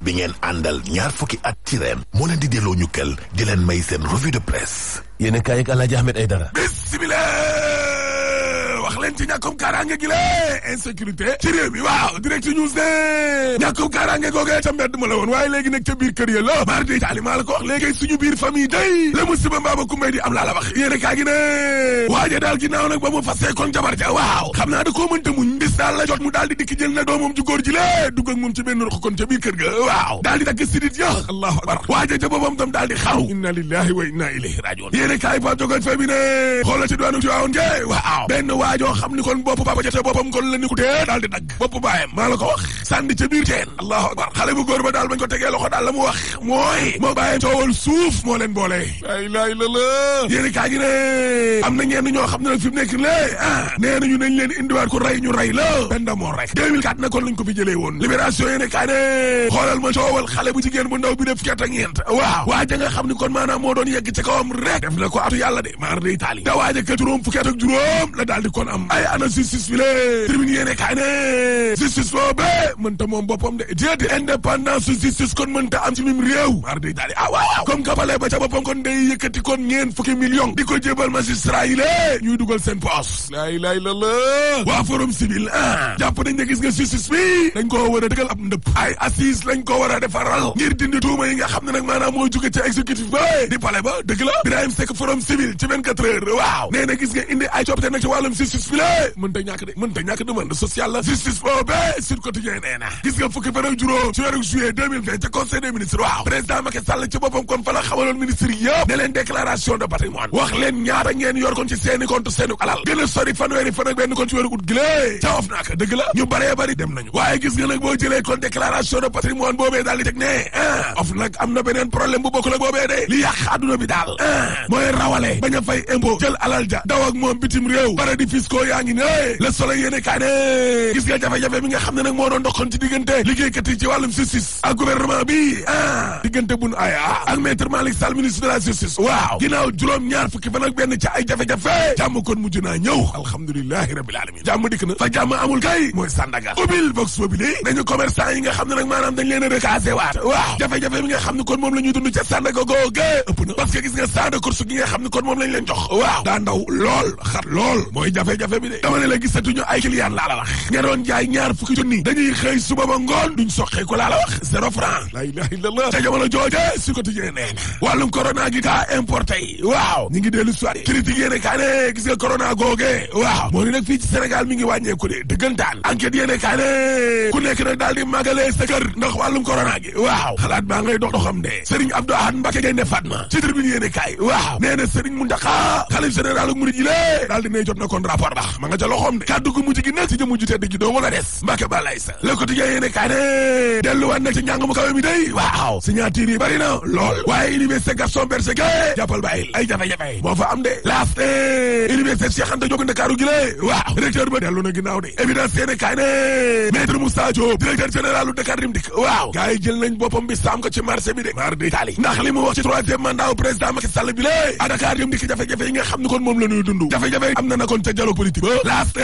bi ngeen àndal ñaar fukki at ci ren moo leen di delloo ñukkal di leen may seen revue de presse. yéen kaay ak Alaaji Ahmed Aidara. bismillah. wax leen ci ñàkkum kaaraange gi la insécurité ci réew mi waaw direct news ne ñàkkum kaaraange googee ca mbedd ma la woon waaye léegi nag ca biir kër ya la mar di taali maa la ko wax léegi suñu biir famille day la musiba mbaaba kumbay di am laa la wax yéene kaa gi ne waaje daal ginnaaw nag ba mu fasee kon jabar ja waaw xam naa da koo mënta muñ bis daal la jot mu daal di dikk jël na doomam ju góor ji le dugg ak moom ci benn ruq kon ca biir kër ga waaw daal di dagg sidit ya allahu akbar waaje ca boppam tam daal di xaru inna lillahi wa inna ilayhi rajiun yéene kaay fa jogoon fe bi ne xoolal ci diwaanu Tiwaawan ge waaw benn waajoo xam ni kon bopp baba jotee boppam kon la ni ku tee daal di dagg bopp baayam maa la ko wax sànni ca biir teen allahu akbar xale bu góor ba daal bañ ko tegee loxo daal la mu wax mooy moo bàyyee coowal suuf moo leen boole la ilaha illallah yéeni kaa gi ne am na ñenn ñoo xam ne nag fi mu nekk lé nee nañu nañ leen indiwaat ko rey ñu rey la benn moo rek 2004 na kon lañ ko fi jëlee woon libération yéeni kaa ne xoolal ma coowal xale bu jigéen bu ndaw bi def fukki at ak ñeent waaw waaja nga xam ni kon maanaam moo doon yegg ci kawam rek def na ko atu yàlla de maar day taali da waaja ka juróom fukki at ak juróom la daal di kon am ay ana justice bi lée tribune yéene kaay ne justice boobu mënta moom boppam de déedé indépendance justice kon mënta am ci mim réew mar day daal di waaw comme kapale ba ca boppam kon day yëkkati kon ñeen fukki million di ko jébal magistrat yi lée ñuy dugal seen poos laa ilaaha illallaah waa forum civil jàpp nañ ne gis nga justice bi dañ koo war a dëggal ab ndëpp ay assise lañ ko war a defaral ngir dindi tuuma yi nga xam ne nag maanaam mooy jóge ca exécutif ba di palais ba dëgg la Birahim Seck forum civil ci 24 heures waaw nee na gis nga indi ay coppite nag ci wàllum justice bi lée mënta ñàkk demande sociale la justice boobu Sud Quotidien nee na gis nga fukki fan ak juróom ci weeru juillet 2020 ca conseil des ministres waaw président Macky Sall ci boppam kon fa la xamaloon ministre yëpp ne leen déclaration de patrimoine wax leen ñaata ngeen yor kon ci seeni compte seeni alal gën a sori fanweeri fan ak benn kon ci weeru ut gilée ca of naaka dëgg la ñu baree bari dem nañu waaye gis nga nag boo jëlee kon déclaration de patrimoine boobee daal di teg ne of nag am na beneen problème bu bokkul ak boobee de li yàq àdduna bi daal mooy rawale bañ a fay impôt jël alal ja daw ak moom bitim réew paradis fiscaux yaa ngi ne Le Soleil yéene kaay ne gis nga jafe-jafe bi nga xam ne nag moo doon doxoon ci diggante liggéeykat yi ci wàllum justice ak gouvernement bi diggante Boun Aya ak maître Malick Sall ministre de la justice waaw ginnaaw juróom-ñaar fukki fan ak benn ca ay jafe-jafe jàmm kon mujj naa ñëw alhamdulilahi rabbil alamin jàmm dikk na fa jàmm amul kay mooy Sandaga ubbil vox populi nañu commerçant yi nga xam ne nag maanaam dañ leen a recasé waat waaw jafe-jafe bi nga xam ne kon moom la ñuy dund ca Sandaga googe ëpp na parce que gis nga champ de course gi nga xam ne kon moom lañ leen jox waaw daa ndaw lool xat lool mooy jafe-jafe bi de dama ne la gisatuñu ay client laa la wax ña doon jaay ñaar fukki junni dañuy xëy suba ba ngoon duñ soqee ko laa la wax 0 franc la ilaha illallah ca jamono jooje su ko tijjee nee na wàllum corona gi kaa importé yi waaw ñu ngi dellu soirée critique yéene kaa ne gis nga corona googe waaw moo ni nag fii ci Sénégal mi ngi wàññeeku de dëggantaan enquête yéene kaa ne ku nekk nag daal di màggalee sa kër ndax wàllum corona gi waaw xalaat baa ngay dox doxam de Serigne Abdou Ahad Mbacké Gaïndé Fatma ci tribune yéene kaay waaw nee na Serigne Mountakha xalif général ak murid yi lée daal di nay jot na kon rapport ba ma nga ca loxoom de kàddu gu mujj gi nag ci jëmu ju tedd gi doo nga des Mbacké balay sa Le Quotidien yéene kaay ne delluwaat nag ci njàng mu kawe mi day waaw signature yi bari na lool waaye université Gaston Berger ke jàppal bàyyil ay jafe-jafe moo fa am de last université Cheikh Anta Diop Ndakaaru gi lée waaw directeur ba dellu na ginnaaw de évidence yéene kaay ne maître Moussa Diop directeur général u Dakar Rim Dik waaw gars yi jël nañ boppam bi saam ko ci marché bi de mar de Italie ndax li mu wax ci troisième mandat président Macky Sall bi lée à Dakar Rim Dik jafe-jafe yi nga xam ne kon moom la ñuy dund jafe-jafe am na na kon ca dialogue politique ba last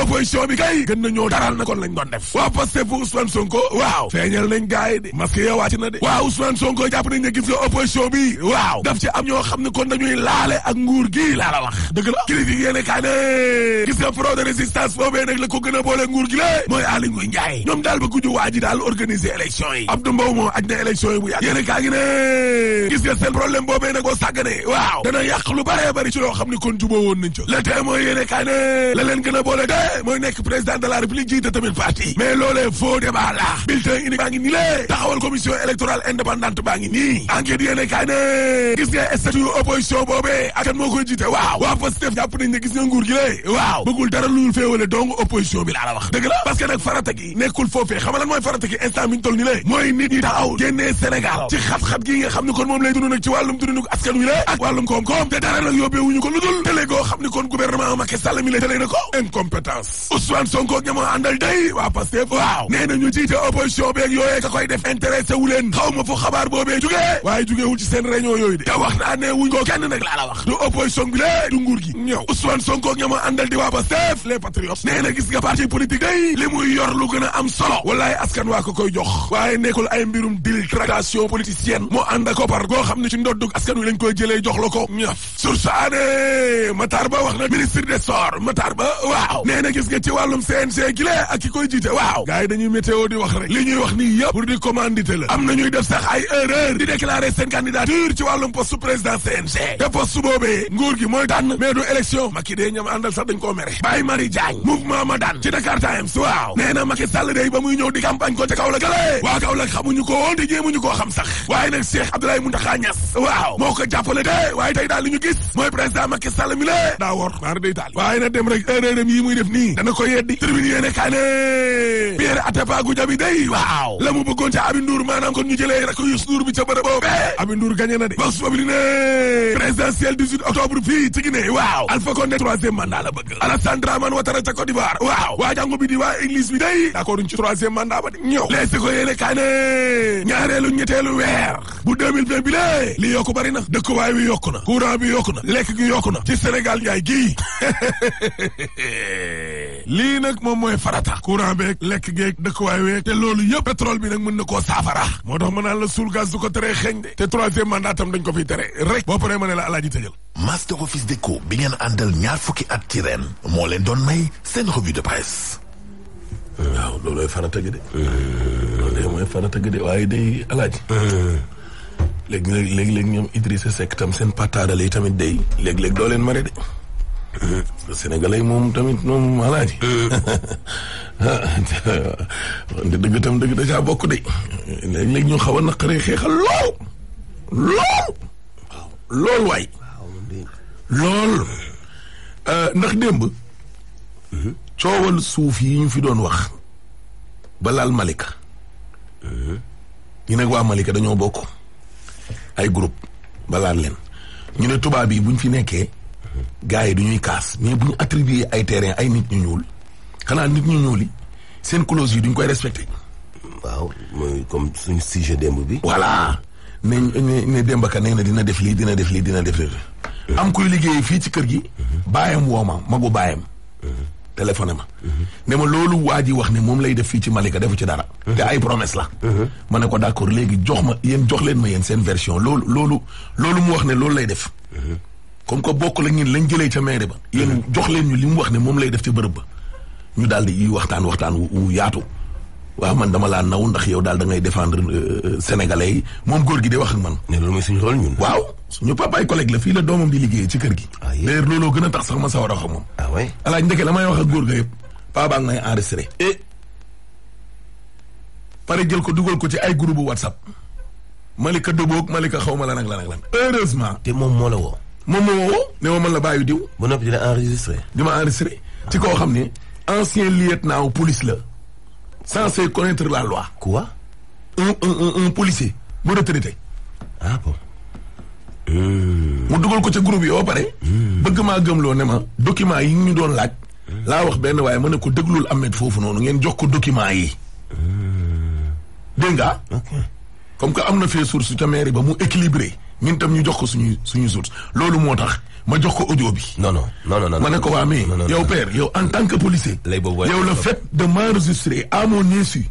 opposition bi kay gën na ñoo daral na kon lañ doon def waa Pastef fu Ousmane Sonko waaw feeñal nañ gaay de masque yow wàcc na de waaw Ousmane Sonko jàpp nañ ne gis nga opposition bi waaw daf ci am ñoo xam ne kon dañuy laale ak nguur gi laa la wax dëgg la critique yéene kaa ne gis nga front de résistance boobee nag la ko gën a boole nguur gi la mooy Aly Ngouille Ndiaye ñoom daal ba guju waa ji daal organiser élection yi Abdou Mbow moo aj na élection yi bu yàgg yéene kaa gi ne gis nga seen problème boobee nag boo sàggane waaw dana yàq lu bare bari ci loo xam ne kon juboo woon nañ ca le tey mooy yéene kaa ne la leen gën a boole de mooy nekk président de la république jiite tamit parti mais loolee faux débat la bulletin unique baa ngi nii lée taxawal commission électorale indépendante baa ngi nii enquête yéene kaa ne gis nga statut opposition boobee ak kan moo koy jiite waaw waa Pastef jàpp nañ ne gis nga nguur gi lée waaw bëggul dara lu féewale dong opposition bi laa la wax dëgg la parce que nag farata gi nekkul foofee xam nga lan mooy farata gi instant bi ñu toll ni lée mooy nit ñi taxaw génnee Sénégal ci xat-xat gi nga xam ne kon moom lay dund nag ci wàllum dund askan wi lée ak wàllum koom-koom te dara nag yóbbee wuñu ko lu dul télé goo xam ne kon gouvernement Macky Sall mi la télé na ko incompétence Ousmane Sonko ak ñamoo àndal day waa Pastef waaw nee na ñu jiite opposition beeg yooyee ka koy def intéressé wu leen xaw ma fu xabaar boobee jugee waaye jugewul ci seen réunion yooyu de te wax naa ne wuñ ko kenn nag laa la wax du opposition bi lée du nguur gi ñëw Ousmane Sonko ak ñamoo àndal di waa Pastef les patriotes nee na na gis nga parti politique day li muy yor lu gën a am solo wallaay askan waa ko koy jox waaye nekkul ay mbirum tractation politicienne moo ànd ak koppar goo xam ne ci ndoddug askan wi lañ koy jëlee jox la ko ñaf source ané Matar Ba wax na ministre des sports Matar Ba waaw nee na gis nga ci wàllum CNG gi la ak ki koy jiite waaw gars yi dañuy météo di wax rek li ñuy wax nii yëpp pour di commandité la am na ñuy def sax ay erreur di déclarer seen candidature ci wàllum poste président CNG te poste boobee nguur gi mooy tànn mais du élection Macky dee ñam àndal sax dañ koo mere Baye Marie Diagne mouvement ma daan ci Dakar Times waaw nee na Macky Sall day ba muy ñëw di campagne ko ca Kaolack gale waa Kaolack xamuñu ko woon te jéemuñu koo xam sax waaye nag Cheikh Abdoulaye Mountakha Niass waaw moo ko jàppale de waaye tey daal li ñu gis mooy président Macky Sall mi la daa wor maar day taal waaye na dem rek erreuram yi muy def nii dana ko yeddi tribune yéene kaa ne Pierre Atepa Goudiaby day waaw la mu bëggoon ca Aby Ndour maanaam kon ñu jëlee rek Youssou Ndour bi ca bërëb boobu Aby Ndour gagné na de Vox Populi ne présidentielle 18 octobre fii ci Guinée waaw Alpha Condé troisième mandat la bëgg Alassane Dramane Ouattara ca Côte d'Ivoire waaw waa jàngo bi di waa église bi day d'accord ci troisième mandat ba di ñëw leesi ko yéene kaa ne ñaareelu ñetteelu weer bu 2020 bi lée li yokku bari na dëkkuwaay bi yokku na courant bi yokku na lekk gi yokku na ci Sénégal njaay gii lii nag moom mooy farata courant beeg lekk geeg dëkkuwaay weeg te loolu yëpp pétrole bi nag mën na koo saafara moo tax ma naan la suul gaz du ko tere xeeñ de te troisième mandat tam dañ ko fiy tere rek boo paree ma ne la alaaji tëjal Master Office Déco bi ngeen àndal ñaar fukki at ci ren moo leen doon may seen revue de presse waaw loolooy farata gi de loolu mooy farata gi de waaye day alaaji léegi ñoom Idrissa Seck tam seen pataadale yi tamit day léeg-léeg doo leen mare de Sénégalais yi moom tamit moom alaaji wante dëgg tam dëgg da caa bokk de léeg-léeg ñu xaw a naqaree xeexal lool waay lool ndax démb coowal suuf yi ñu fi doon wax ba laal Malika ñu nag waa Malika dañoo bokk ay groupe ba laal leen ñu ne tubaab yi buñ fi nekkee gars yi du ñuy kaas mais bu ñu attribuer ay terrain ay nit ñu ñuul xanaa nit ñu ñuul yi seen clause yi duñ koy respecté. waaw mooy comme suñu sujet démb bi. voilà ne démb ka nee na dina def lii dina def lii dina def lii. am kuy liggéey fii ci kër gi. baayam woo ma magu baayam. téléphoné ma. ne ma loolu waa ji wax ne moom lay def fii ci Malika defu ci dara. te ay promesse la. ma ne ko d'accord léegi jox leen ma yéen seen version loolu mu wax ne loolu lay def. comme que bokk la ñun lañ jëlee ca mairie ba. yéen jox leen ñu li mu wax ne moom lay def ca bërëb ba. ñu daal di waxtaan wu yaatu. waaw man dama laa naw ndax yow daal da ngay défendre sénégalais yi moom góor gi de wax ak man. ne loolu mooy suñu rôle ñun. waaw suñu papa ay collègue la fii la doomam di liggéeyee ci kër gi. d'ailleurs looloo gën a tax sax ma sawar a wax ak moom. ah oui alaaj ndeke la may wax ak góor ga yëpp. papa nga may enregistré. pare jël ko dugal ko ci ay groupe WhatsApp. Malika Doboog Malika xaw ma lan ak lan ak lan. heureusement. te moom moo la woo. moom moo woo ne ma man la bàyyi diw. ba noppi dina enregistré. di ma enregistré. ci koo xam ne ancien lieutenant police la. censé connaître la loi. quoi. un policier bu retraité. ah bon. mu dugal ko ca groupe yi ba pare. bëgg maa gëmloo ne ma document yi ñu doon laaj. laa wax benn waaye ma ne ko déglul Ahmed foofu noonu ngeen jox ko document yi. dégg nga. comme que am na fee source ca mairie ba mu équilibré ñun tam ñu jox ko suñu source loolu moo tax ma jox ko audio bi. non. ma ne ko waa mais yow père yow en tant que policier. yow le fait de m'enregistrer à mon insu.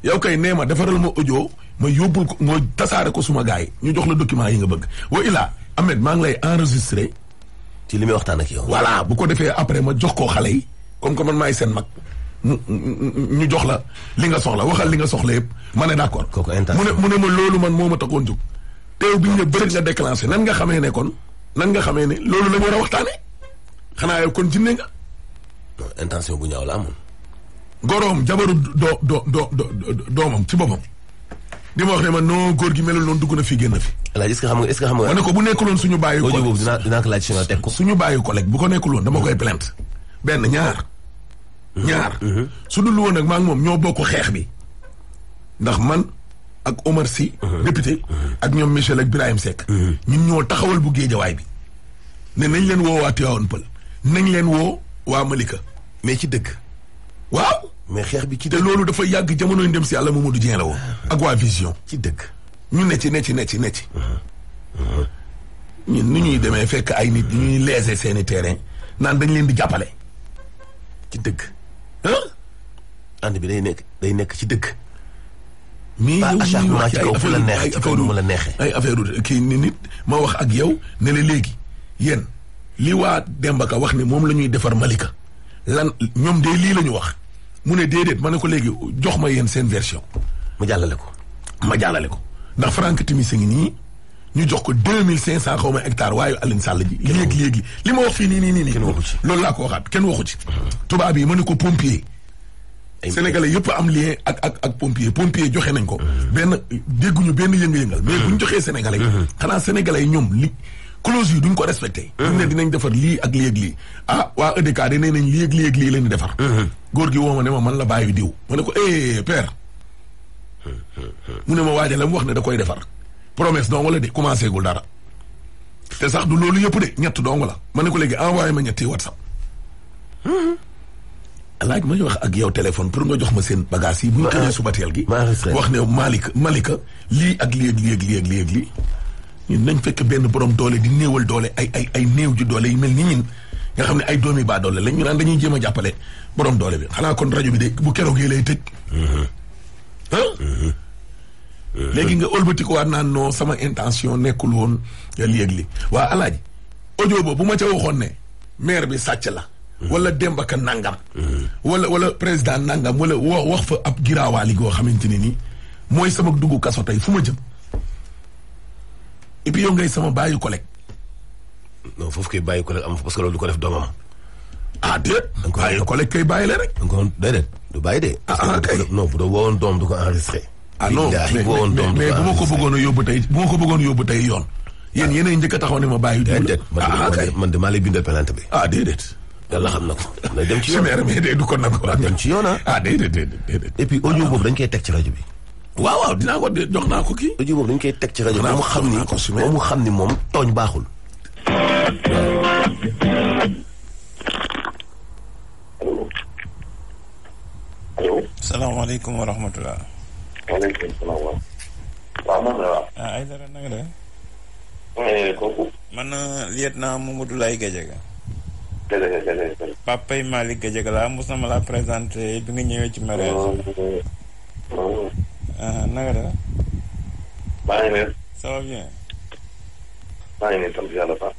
yow kay nee ma defaral ma audio ma yóbbul ko nga tasaare ko suma gars yi ñu jox la document yi nga bëgg wa ilaa Ahmed maa ngi lay enregistré. ci li muy waxtaan ak yow. voilà bu ko defee après ma jox ko xale yi comme que man maay seen mag ñu jox la li nga soxla waxal li nga soxla yëpp ma ne d'accord. kooku intention mu ne ma loolu man moo ma taxoon jóg. teew bi ñu ne bëri nga déclenché nan nga xamee ne loolu la ñu war a waxtaanee xanaa yow kon jinne nga. non intention bu ñaaw la amoon. goroom jabaru doomam ci boppam. di ma wax ne ma non góor gi melul noonu dugg na fi génn fi. alors est-ce que xam nga. ma ne ko bu nekkuloon suñu bàyyi. audio boobu dinaa ko laaj si nga teg ko. suñu bàyyi collègue bu ko nekkuloon dama koy plainte. benn ñaar. su dul woon nag maa ngi moom ñoo bokk xeex bi. ndax man ak Omar Sy. député. ak ñoom Michel ak Birahim Seck. ñun ñoo taxawal bu géejawaay bi. ne nañ leen woo waa Tivaouane Peulh. nañ leen woo waa Malika. mais ci dëkk. waaw. mais xeex bi ci te loolu dafa yàgg jamonoy dem si yàlla Mamadou Dieng la woo. ak waa Vision. ci dëkk. ñu ne ci. ñun nu ñuy demee fekk ay nit ñuy léser seeni terrain naan dañ leen di jàppale. ci dëgg. ànd bi day nekk ci dëgg. mais yow acharnement ci kaw fu la neexee ci kaw nu mu la neexee. ay affaire kii nit ma wax ak yow ne la léegi yéen li waa Demba Ka wax ne moom la ñuy defar Malika lan ñoom de lii la ñu wax mu ne déedéet ma ne ko léegi jox ma yéen seen version. ma jàllale ko. ndax Franck Timis ngi nii ñu jox ko 2500 xaw ma hectares waaye Alioune Sall ji. léegi li ma wax fii nii. kenn waxu ci loolu laa ko waxaat kenn waxu ci. tubaab yi ma ne ko pompier. Sénégalais yëpp am lien ak pompier joxe nañ ko. benn dégguñu benn yëngal mais bu ñu joxee Sénégalais yi. xanaa Sénégalais yi ñoom li clause yi duñ ko respecté. duñ ne dinañ defar lii ak lii ak lii waa EDK de nee nañ lii ak lii la ñu defar. góor gi woo ma ne ma man la bàyyi diw ma ne ko père. mu ne ma waajal la mu wax ne da koy defar promesse dong la de commencé gul dara te sax du loolu yëpp de ñett dong la ma ne ko léegi envoyé ma ñetti WhatsApp. alaaj ma ñu wax ak yow téléphone pour nga jox ma seen bagage yi. bu ñu tëjee suba teel gi. wax ne Malika lii ak lii ñun nañ fekk benn borom doole di néewal doole ay néew ji doole yi mel ni ñun nga xam ne ay doomi baa doole lañ ñu naan dañuy jéem a jàppale borom doole bi xanaa kon rajo bi de bu keroogee lay tëj. léegi nga ëlbati ko waat naan non sama intention nekkul woon li waa alaaji audio boobu bu ma ca waxoon ne maire bi sàcc la. wala Demba Ka nangam. wala président nangam wala wax fa ab giraawaali goo xamante ne nii mooy sama dugg kaso tey fu ma jëm. et puis yow ngay sama bàyyi collègue. non foofu kay bàyyi collègue am parce que loolu du ko def doomam. déet. bàyyi collègue kay bàyyi la rek. donc déedéet du bàyyi de. kay non bu doon woowoon doom du ko enregistré. non mais bu ma ko bëggoon a yóbbu tey yoon. yéen yéenay njëkk a taxaw ne ma bàyyi. déedéet man de maa lay bindal plainte bi. déedéet. yàlla xam na ko. day dem ci yoon mais de du ko nag. dem ci yoon déedéet. et puis audio boobu dañ koy teg ci rajo bi. waaw dinaa ko jox naa ko kii. audio boobu dañ koy teg ci rajo bi. mu xam ni moom tooñ baaxul. allo. salaamaaleykum wa rahmatulah. waaleykum salaam. waaw man la waaw. ay dara na nga def. kooku. man lieutenant Mamadou Laye Gadiaga. Gadiaga. Papay Malick Gadiaga laa mos na ma la présenté bi nga ñëwee ci mariage. na nga def. maa ngi leen. ça va bien. maa ngi leen sant yàlla baax.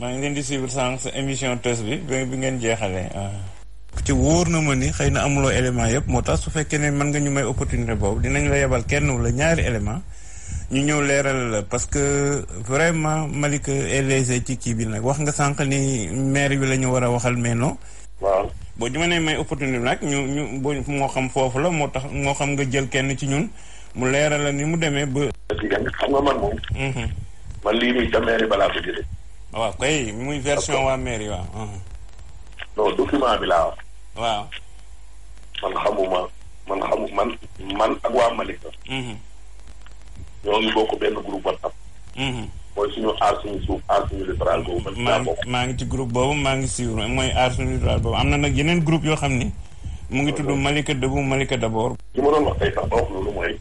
maa ngi leen di suivre sànq sa émission tës bi bi ngeen jeexalee. ci wóor na ma ni xëy na amuloo élément yëpp moo tax su fekkee ne mën nga ñu may opportunité boobu dinañ la yebal kenn wala ñaari élément ñu ñëw leeral la parce que vraiment Malika est lésé ci kii bi nag wax nga sànq ni maire bi la ñu war a waxal mais non. waaw boo ñu mënee may opportunité nag ñu boo moo xam foofu la moo tax moo xam nga jël kenn ci ñun mu leeral la ni mu demee ba. xam nga man moom. man lii nii ca maire balaa ko jëlee. waaw kay muy version waa maire yi waaw. non document bi laa wax. waaw. man ak waa Malika. ñoo ngi bokk benn groupe WhatsApp. mooy suñu aar suñu suuf aar suñu littoral boobu. maa ngi ci groupe boobu maa ngi suivre mooy aar suñu littoral boobu am na nag yeneen groupe yoo xam ni mu ngi tudd Malika Debout Malika d'abord. li ma doon wax tey sax ba wax loolu mooy.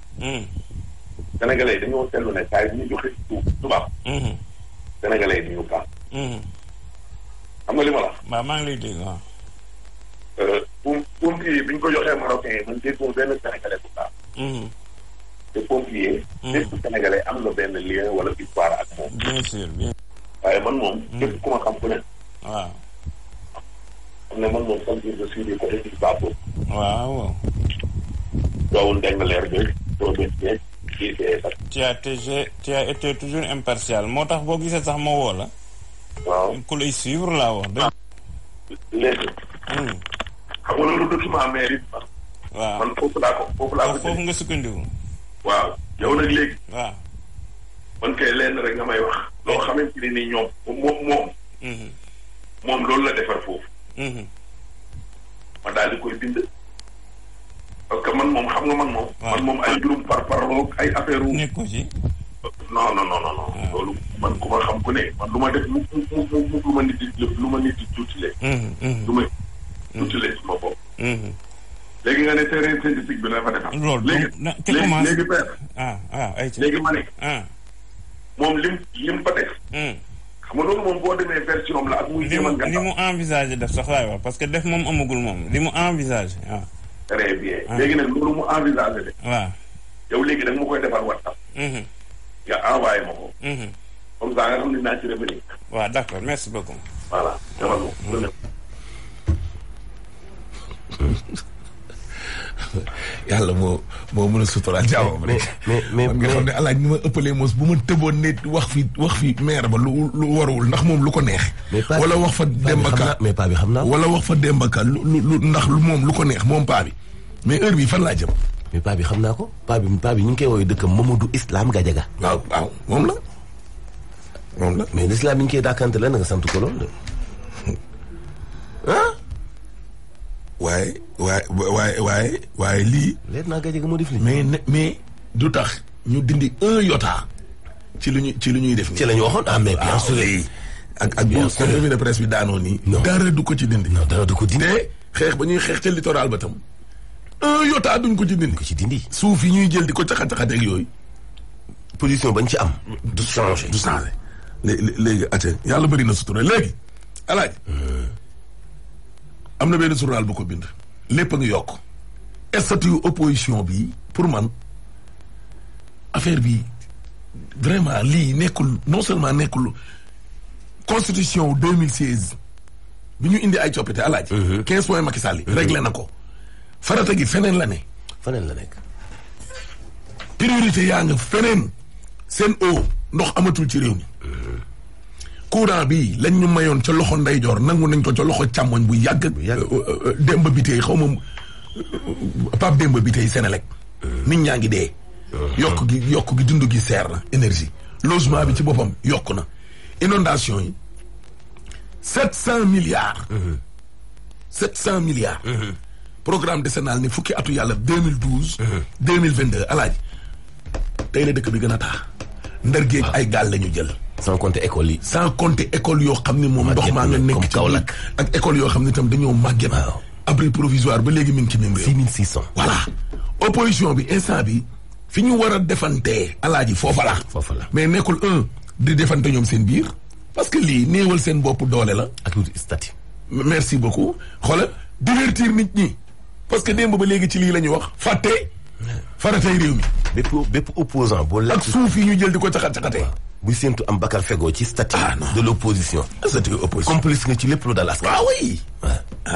Sénégalais yi dañoo seetlu ne saa yi bu ñu joxe suuf tubaab. Sénégalais yi du ñu kaas. xam nga li ma la. waaw maa ngi lay dégg waaw. pompier bi ñu ko joxee Marocain yi man déggoo benn Sénégalais bu kaas. te pompier. bépp Sénégalais am na benn lien wala histoire ak moom. bien sûr bien. waaye man moom. képp ku ma xam ku ne. waaw. xam ne man moom chaque jour je suis du côté du Babo. waaw. doowul dégg nga leer bi doo bëgg jeex kii tu as été toujours impartial moo tax boo gisee sax ma woo la. waaw ku lay suivre laa wax dëgg. léegi. xam nga loolu document mairie bi. waaw man foofu laa ko foofu nga sukkandiku. waaw yow nag léegi. waaw. man kay lenn rek nga may wax. loo xamante ne ni ñoom moom loolu la defar foofu. ma daal di koy bind. parce que man moom xam nga man moom. man moom ay juróom par ay affaire nekkoo ci. non. loolu man ku ma xam ku ne man lu ma def mu lu ma nit di tuutile. lu ma tuutile ci ma bopp. léegi nga ne terrain synthétique bi la fa defar. loolu léegi père. ay ci léegi ma ne. ah. moom lim fa def. xam nga loolu moom boo demee version am la ak muy jéem a li mu envisagé def sax laay wax parce que def moom amagul moom li mu envisagé waaw. très bien léegi nag loolu mu envisagé de. waaw. yow léegi da nga ma koy defal WhatsApp. nga envoyé ma ko. comme ça nga xam ne naa ci revenir. waaw d'accord merci beaucoup. voilà defal ma ko. yàlla moo mën a suturaal jaamam rek. mais nga xam ne alaaj ni ma ëppalee mos bu ma tëboon ne wax fi maire ba lu warul ndax moom lu ko neex. wala wax fa Demba mais paa bi xam naa. wala wax fa Demba Ka lu ndax moom lu ko neex moom paa bi mais heure bi fan laa jëm. mais paa bi xam naa ko paa bi ñu ngi koy woowee dëkkam Mamadou Islam Gadiaga. waaw moom la. mais l'islam yi ñu koy dàkkante la nga sant ko loolu de. ah. waaye lii. leer naa Gadiaga moo def lii. mais du tax ñu dindi 1 iota ci lu ñuy def nii. ci la ñu waxoon mais bien sûr. ak bu revue de presse bi daanoo nii. dara du ko ci dindi. non dara du ko dindi. te xeex ba ñuy xeex ca littoral ba tam 1 iota duñ ko ci dindi. suuf yi ñuy jël di ko caxat-caxateeg yooyu. position bañ ci am. du changé. léegi ate yàlla bëri na sutura léegi alaaj am na benn journal bu ko bind lépp a ngi yokk statut opposition bi pour man affaire bi vraiment lii nekkul non seulement nekkul constitution 2016 bi ñu indi ay coppite alaaj 15 points Macky Sall yi réglé na ko farata gi feneen la nekk priorité yaa nga feneen seen ndox amatul ci réew mi courant bi lañ ñu mayoon ca loxo ndeyjoor nangu nañ ko ca loxo càmmoñ bu yàgg. Demba bi tey xaw ma Pape Demba bi tey Sénélec. nit ñaa ngi dee. yokk gi dund gi seer na énergie. logement bi ci boppam yokk na. inondation yi 700 milliards. 700 milliards. programme décennal ni fukki atu yàlla 2012. 2022 alaaji tey la dëkk bi gën a taa. ndar géej ay gaal la ñu jël. sans compter école yi. sans compter école yoo xam ne moom ndox maa nga nekk ci biir ak école yoo xam ne itam dañoo màgget. abri provisoire ba léegi mi ngi ci même réew. 6600. voilà opposition bi instant bi fi ñu war a defantee alaaji foofa la. mais nekkul di defante ñoom seen biir. parce que lii néewal seen bopp doole la. ak lu statut. merci beaucoup xoolal divertir nit ñi parce que démb ba léegi ci lii la ñu wax fàtte faratay réew mi. bépp opposant boo lekk ak suuf yi ñu jël di ko caxat-caxatee. buy séentu am bakar fegoo ci statut de l'opposition. statut opposition complice nga ci lépp lu dal askan.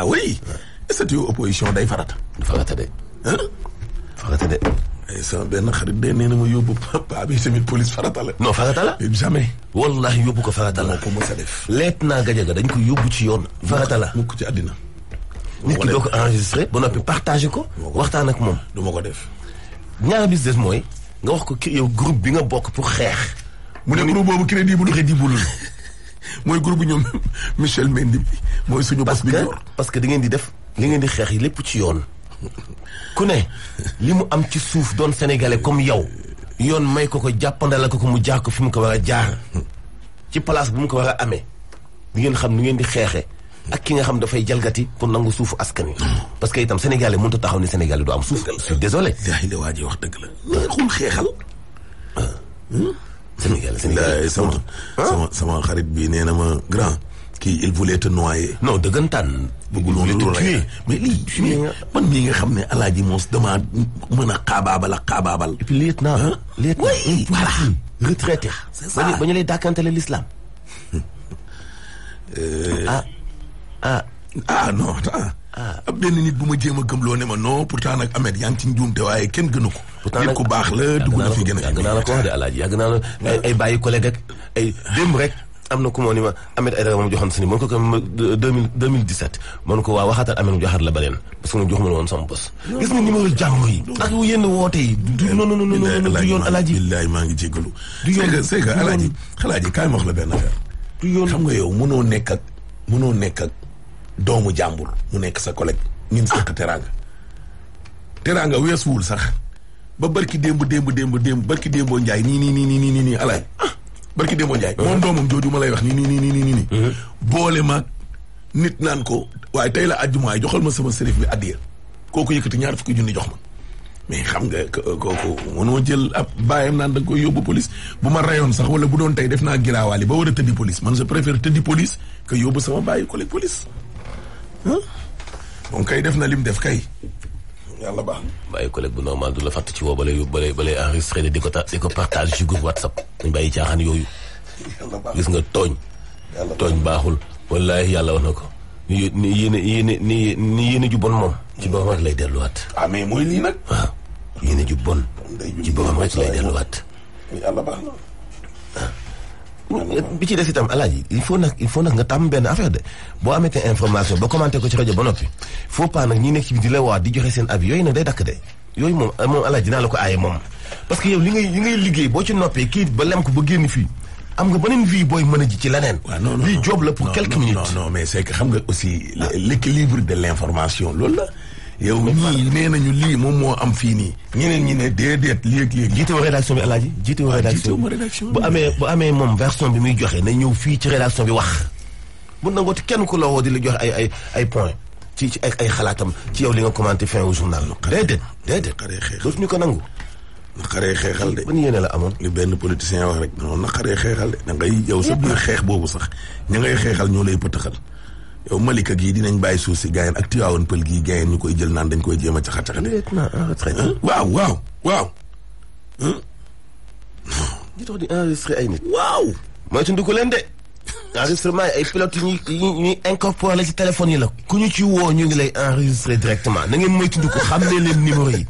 oui statut opposition day farata. farata de. farata de. sama benn xarit de nee na ma yóbbu paa bi tamit police farata la. non farata la. jamais. wallahi yóbbu ko farata la. moo ko mos a def. leet naa Gadiaga dañ ko yóbbu ci yoon. farata la mukk ci àddina. nit ki doo ko enregistré ba noppi partagé ko. waxtaan ak moom. du ma ko def. ñaari bis des mooy nga wax ko ki yow groupe bi nga bokk pour xeex. mu ne groupe boobu crédible mooy groupe bu ñoom Michel Mendy bi mooy suñu bos bi ñor. parce que da ngeen di def li ngeen di xeex yi lépp ci yoon. ku ne li mu am ci suuf doon sénégalais comme yow yoon may ko jàppandala ko mu jaar ko fi mu ko war a jaar ci place bu mu ko war a amee di ngeen xam ni ngeen di xeexee ak ki nga xam dafay jalgati pour nangu suufu askan wi. parce que itam sénégalais mënut a taxaw ni sénégalais du am suuf. je suis désolé. yaa ngi waa ji wax dëgg la. neexul xeexal. Sénégalais sama xarit bi nee na ma grand. kii il voulait te noyer. non dëggantaan. bëggul woon lu rey mais lii man mii nga xam ne alaaji moos damaa mën a xaabaabal. et puis lieutenant. voilà. retraité. c'est ça ba ñu lay dàkkantale l'islam. non attends. ab benn nit bu ma jéem a gëmloo ne ma non pourtant nag Ahmed yaa ngi ci njuumte waaye kenn gënu ko. pourtant nit ku baax la dugg na fi gën a. yàgg naa la ko wax de alaaji yàgg naa la ay bàyyi collègue ak ay démb rek. am na ku moo ni ma Ahmed Aïdara moom joxoon si ni mën ko 2017 mën ko waa waxaatal Ahmed mu joxaat la beneen parce que mu jox ma woon sama bos. gis nga numéro jàmbur yi. ak yenn woote yi. non du yoon alaaji. billaay maa ngi jéggalu. du yoon c'est que alaaji kaay ma wax la benn affaire. du yoon xam nga yow mënoo nekk ak doomu jàmbur mu nekk sa collègue. ngeen seq teraanga weesuwul sax ba barki démb barki démboo Njaay nii alaaji. barki Demba Ndiaye. moom doomam jooju ma lay wax nii. boole maag nit naan ko waaye tey la àjjumaay joxal ma sama sërif bi addiya kooku yëkkati 20 000 jox ma mais xam nga kooku mënoo jël ab bàyyam naan da nga koy yóbbu police bu ma rayoon sax wala bu doon tey def naa giraawaali ba war a tëddi police man je préfère tëddi police que yóbbu sama bàyyi collègue police moom kay def na lim def kay yàlla baax bàyyi collègue bu normal du la fàtt ci woo balay enregistré di ko partage ci groupe WhatsApp dañ bàyyi caaxaan yooyu gis nga tooñ baaxul wallaahi yàlla wax na ko ni yéene ju bon moom ci boppam rek lay delluwaat mais mooy lii nag waaw yéene ju bon ci boppam rek lay delluwaat yàlla baax na bi ci des itam alaaji il faut nag nga tàmm benn affaire de boo amee information ba commenté ko ci rajo ba noppi faut pas nag ñi nekk ci bi di la waa di joxe seen avis yooyu nag day dakk de yooyu moom alaaji dinaa la ko aaye moom parce que yow li ngay liggéey boo ci noppee kii ba lem ko ba génn fii am nga beneen vie booy mën a ji ci leneen lii job la pour quelques minutes non mais c'est que xam nga aussi l'équilibre de l'information loolu la yow ñii nee nañu lii moom moo am fii nii ñeneen ñi ne déedéet léegi jiitewoo rédaction bi alaaji jiitewoo rédaction bu amee moom version bi muy joxe na ñëw fii ci rédaction bi wax bu nangooti kenn ku la woo di la joxe ay point ci ay xalaatam ci yow li nga commenté fin au journal déedéet dootu ñu ko nangu naqaree xeexal de ban yéene la amoon li benn politicien wax rek non naqaree xeexal de da ngay yow sa biir xeex boobu sax ña ngay xeexal ñoo lay pëtaxal yow Malika gii dinañ bàyyi suuf si gaayeen ak Tiwaawan pël gii gaayeen ñu koy jël naan dañ koy jéem a caxat-caxate waaw di tax di enregistré ay nit waaw mooy tundu ko leen de enregistrement ay pilotes yi ñuy incorporé ci téléphone yi la ku ñu ci woo ñu ngi lay enregistré directement na ngeen moytandiku ko xam ne leen numéro yi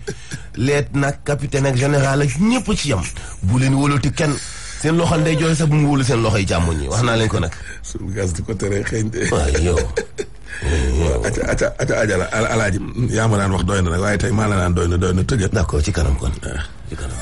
leet nag capitaine ak général ak ñëpp ci yam bu leen wóolati kenn seen loxo ndey joxe sax bu mu wóolu seen loxo yi jàmmoñ ñi wax naa leen ko nag suñu gaz di ko tere xëy de waaw yow aca ajala alaaji yaa ma daan wax doy na nag waaye tey maa la naan doy na tëjat d'accord ci kanam kon ci kanam